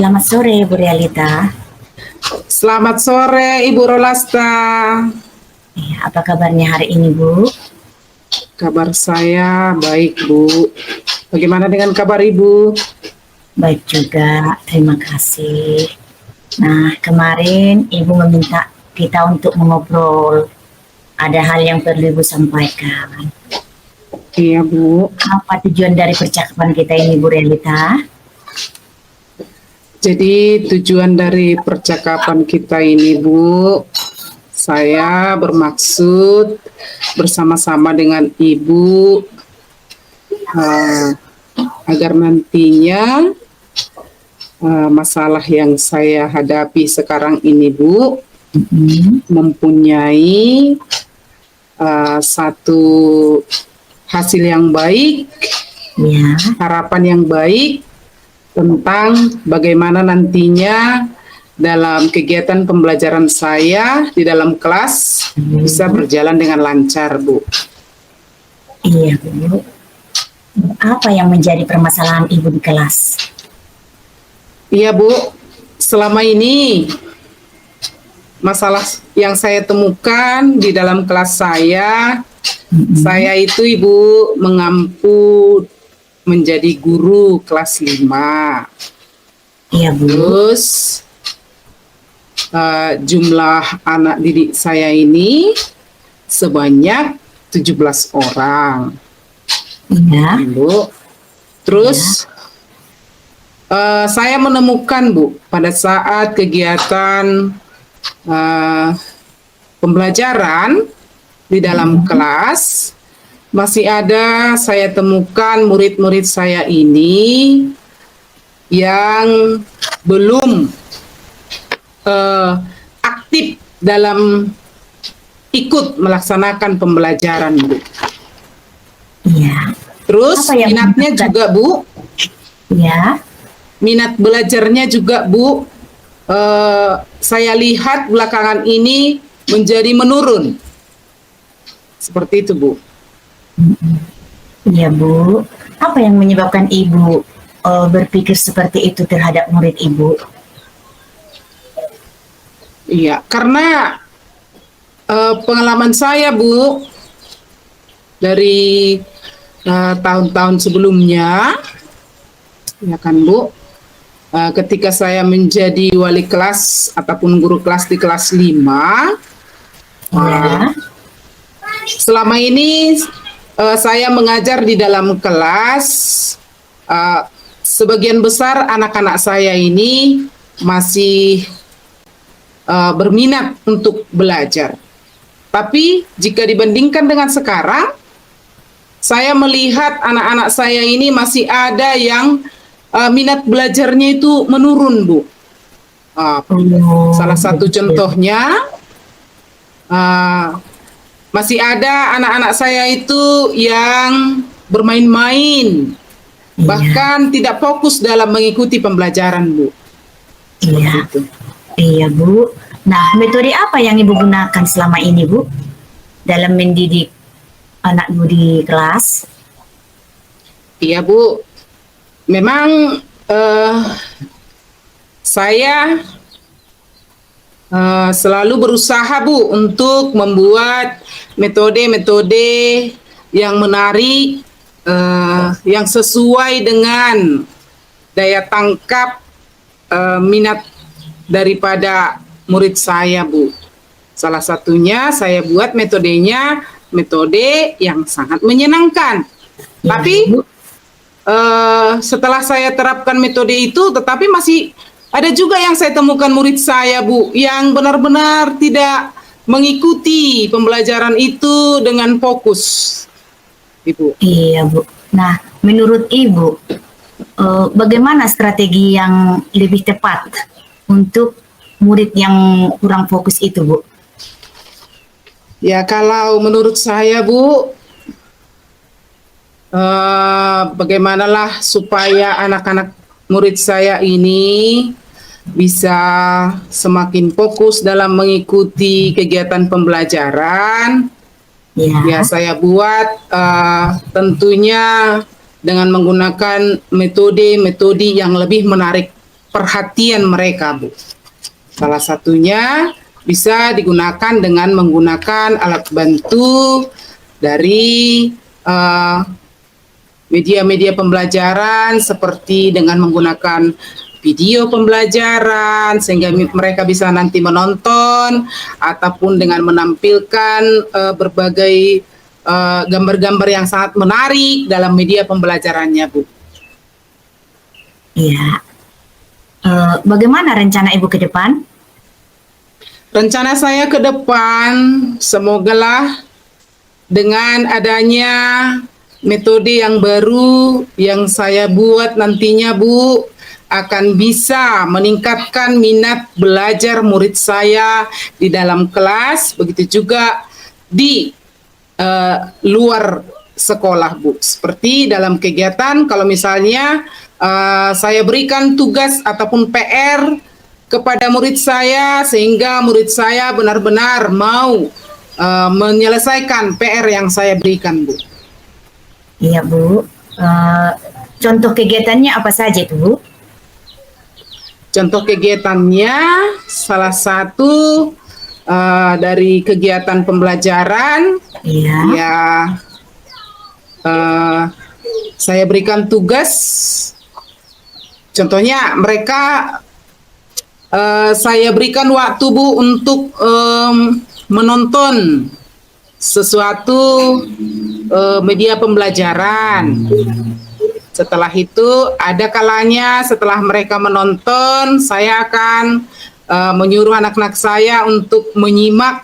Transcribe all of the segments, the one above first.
Selamat sore, Bu Realita. Selamat sore, Ibu Rolasta. Ya, apa kabarnya hari ini, Bu? Kabar saya baik, Bu. Bagaimana dengan kabar Ibu? Baik juga, terima kasih. Nah, kemarin Ibu meminta kita untuk mengobrol. Ada hal yang perlu Ibu sampaikan. Iya, Bu. Apa tujuan dari percakapan kita ini, Bu Realita? Jadi tujuan dari percakapan kita ini, Bu, saya bermaksud bersama-sama dengan Ibu agar nantinya masalah yang saya hadapi sekarang ini, Bu, mempunyai satu hasil yang baik, Ya, harapan yang baik tentang bagaimana nantinya dalam kegiatan pembelajaran saya di dalam kelas bisa berjalan dengan lancar, Bu. iya, Bu. Apa yang menjadi permasalahan Ibu di kelas? Iya, Bu. Selama ini masalah yang saya temukan di dalam kelas saya itu, Ibu, mengampu menjadi guru kelas 5. Iya, Bu. Terus jumlah anak didik saya ini sebanyak 17 orang, Iya, Bu. Terus saya menemukan, Bu, pada saat kegiatan pembelajaran di dalam kelas, masih ada saya temukan murid-murid saya ini yang belum aktif dalam ikut melaksanakan pembelajaran, Bu. iya, Terus Apa yang minatnya menyebabkan- juga, Bu, iya, minat belajarnya juga, Bu, saya lihat belakangan ini menjadi menurun. Seperti itu, Bu. iya, Bu. Apa yang menyebabkan Ibu berpikir seperti itu terhadap murid Ibu? Iya, karena pengalaman saya, Bu, dari tahun-tahun sebelumnya, ya kan, Bu, ketika saya menjadi wali kelas ataupun guru kelas di kelas 5, Ya, selama ini saya mengajar di dalam kelas, sebagian besar anak-anak saya ini masih berminat untuk belajar. Tapi jika dibandingkan dengan sekarang, saya melihat anak-anak saya ini masih ada yang minat belajarnya itu menurun, Bu. Salah satu contohnya, masih ada anak-anak saya itu yang bermain-main, bahkan tidak fokus dalam mengikuti pembelajaran, Bu. iya, Itu. iya, Bu. Nah, metode apa yang Ibu gunakan selama ini, Bu, dalam mendidik anak Bu di kelas? Iya, Bu. Memang saya selalu berusaha, Bu, untuk membuat metode-metode yang menarik, yang sesuai dengan daya tangkap minat daripada murid saya, Bu. Salah satunya saya buat metodenya metode yang sangat menyenangkan. Ya, Tapi Bu. setelah saya terapkan metode itu, tetapi masih ada juga yang saya temukan murid saya, Bu, yang benar-benar tidak mengikuti pembelajaran itu dengan fokus, Ibu. Iya, Bu. Nah, menurut Ibu, bagaimana strategi yang lebih tepat untuk murid yang kurang fokus itu, Bu? Ya, kalau menurut saya, Bu, bagaimanalah supaya anak-anak murid saya ini bisa semakin fokus dalam mengikuti kegiatan pembelajaran. Ya, saya buat tentunya dengan menggunakan metode-metode yang lebih menarik perhatian mereka, Bu. Salah satunya bisa digunakan dengan menggunakan alat bantu dari media-media pembelajaran seperti dengan menggunakan video pembelajaran sehingga mereka bisa nanti menonton, ataupun dengan menampilkan berbagai gambar-gambar yang sangat menarik dalam media pembelajarannya, Bu. Iya. Bagaimana rencana Ibu ke depan? Rencana saya ke depan, semogalah dengan adanya metode yang baru yang saya buat nantinya, Bu, akan bisa meningkatkan minat belajar murid saya di dalam kelas, begitu juga di luar sekolah, Bu. Seperti dalam kegiatan, kalau misalnya saya berikan tugas ataupun PR kepada murid saya, sehingga murid saya benar-benar mau menyelesaikan PR yang saya berikan, Bu. Iya, Bu. Contoh kegiatannya apa saja itu, Bu? Contoh kegiatannya, salah satu dari kegiatan pembelajaran, Iya. ya saya berikan tugas. Contohnya mereka, saya berikan waktu, Bu, untuk menonton sesuatu media pembelajaran. Setelah itu, ada kalanya setelah mereka menonton, saya akan menyuruh anak-anak saya untuk menyimak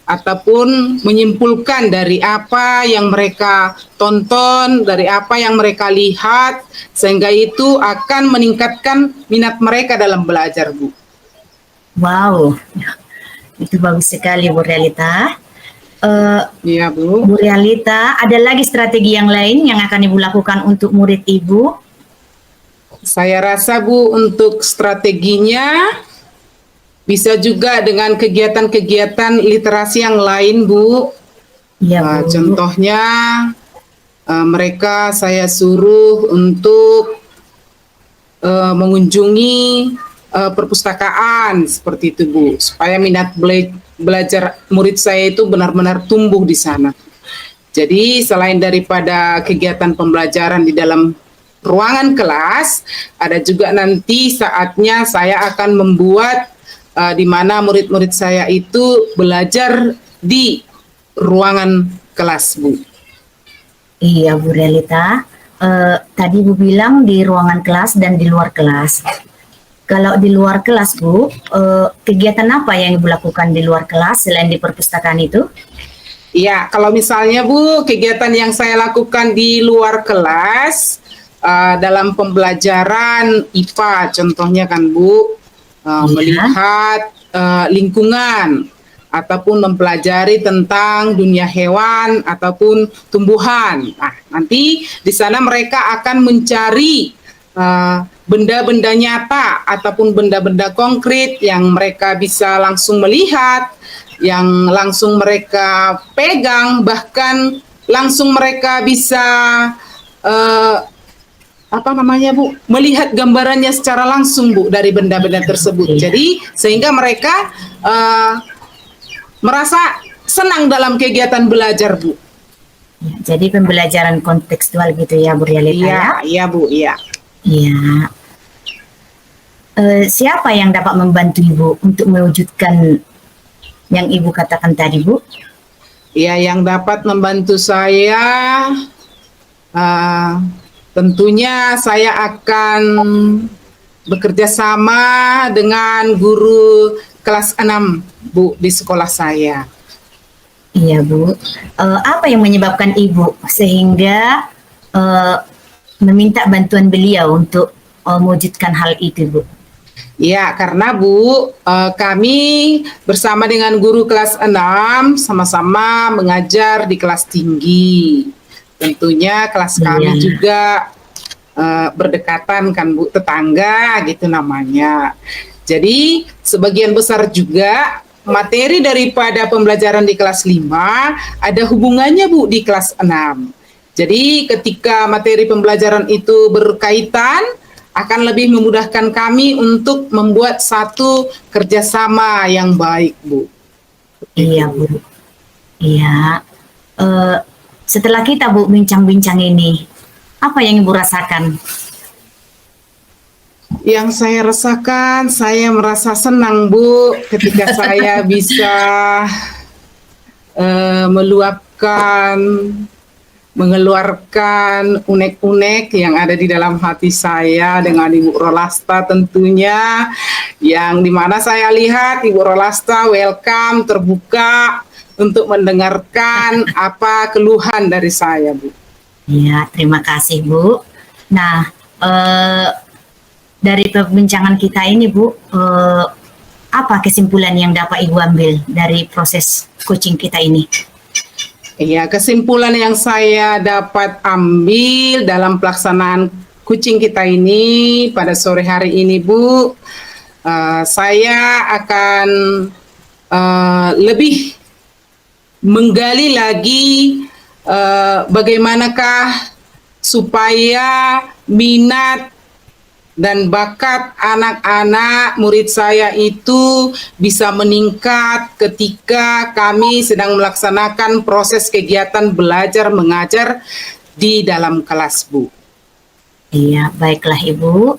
ataupun menyimpulkan dari apa yang mereka tonton, dari apa yang mereka lihat, sehingga itu akan meningkatkan minat mereka dalam belajar, Bu. Wow, itu bagus sekali, Bu Realita. Iya, Bu. Bu Realita, ada lagi strategi yang lain yang akan Ibu lakukan untuk murid Ibu? Saya rasa, Bu, untuk strateginya bisa juga dengan kegiatan-kegiatan literasi yang lain, Bu. Iya, Bu. Contohnya, mereka saya suruh untuk mengunjungi perpustakaan, seperti itu, Bu, supaya minat belajar murid saya itu benar-benar tumbuh di sana. Jadi selain daripada kegiatan pembelajaran di dalam ruangan kelas, ada juga nanti saatnya saya akan membuat di mana murid-murid saya itu belajar di ruangan kelas, Bu. Iya, Bu Realita. Tadi Bu bilang di ruangan kelas dan di luar kelas. Kalau di luar kelas, Bu, kegiatan apa yang Ibu lakukan di luar kelas selain di perpustakaan itu? Iya, kalau misalnya, Bu, kegiatan yang saya lakukan di luar kelas dalam pembelajaran IPA, contohnya kan, Bu, melihat lingkungan ataupun mempelajari tentang dunia hewan ataupun tumbuhan. Nah, nanti di sana mereka akan mencari benda-benda nyata ataupun benda-benda konkret yang mereka bisa langsung melihat, yang langsung mereka pegang, bahkan langsung mereka bisa Bu, melihat gambarannya secara langsung, Bu, dari benda-benda tersebut. Jadi sehingga mereka merasa senang dalam kegiatan belajar, Bu. Jadi pembelajaran kontekstual gitu ya, Bu Realita, ya? Iya, Bu, iya. Iya. Siapa yang dapat membantu Ibu untuk mewujudkan yang Ibu katakan tadi, Bu? Ya, yang dapat membantu saya, tentunya saya akan bekerja sama dengan guru kelas 6, Bu, di sekolah saya. Iya, Bu. Apa yang menyebabkan Ibu sehingga meminta bantuan beliau untuk mewujudkan hal itu, Bu? Ya, karena, Bu, kami bersama dengan guru kelas 6 sama-sama mengajar di kelas tinggi. Tentunya kelas kami juga berdekatan kan, Bu, tetangga gitu namanya. Jadi sebagian besar juga materi daripada pembelajaran di kelas 5 ada hubungannya, Bu, di kelas 6. Jadi ketika materi pembelajaran itu berkaitan akan lebih memudahkan kami untuk membuat satu kerjasama yang baik, Bu. Iya, Bu. Iya. Eh, Setelah kita, Bu, bincang-bincang ini, apa yang Ibu rasakan? Yang saya rasakan, saya merasa senang, Bu, ketika saya bisa meluapkan, mengeluarkan unek-unek yang ada di dalam hati saya dengan Ibu Rolasta tentunya, yang dimana saya lihat Ibu Rolasta welcome, terbuka untuk mendengarkan apa keluhan dari saya, Bu. Iya, terima kasih, Bu. Nah, dari perbincangan kita ini, Bu, apa kesimpulan yang dapat Ibu ambil dari proses coaching kita ini? Iya, kesimpulan yang saya dapat ambil dalam pelaksanaan coaching kita ini pada sore hari ini, Bu, saya akan lebih menggali lagi bagaimanakah supaya minat dan bakat anak-anak murid saya itu bisa meningkat ketika kami sedang melaksanakan proses kegiatan belajar mengajar di dalam kelas, Bu. Iya, baiklah Ibu.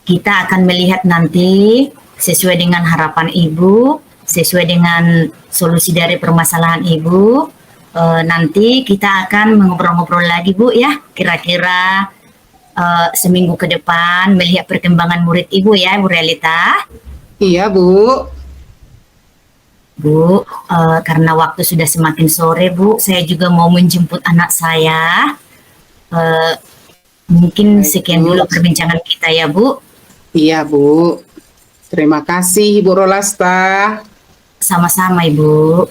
Kita akan melihat nanti sesuai dengan harapan Ibu, sesuai dengan solusi dari permasalahan Ibu. Nanti kita akan mengobrol-ngobrol lagi, Bu, ya. Kira-kira seminggu ke depan melihat perkembangan murid Ibu ya, Bu Realita. Iya, Bu. Bu, karena waktu sudah semakin sore, Bu, saya juga mau menjemput anak saya. Mungkin sekian dulu perbincangan kita ya, Bu. Iya, Bu. Terima kasih, Ibu Rolasta. Sama-sama, Ibu.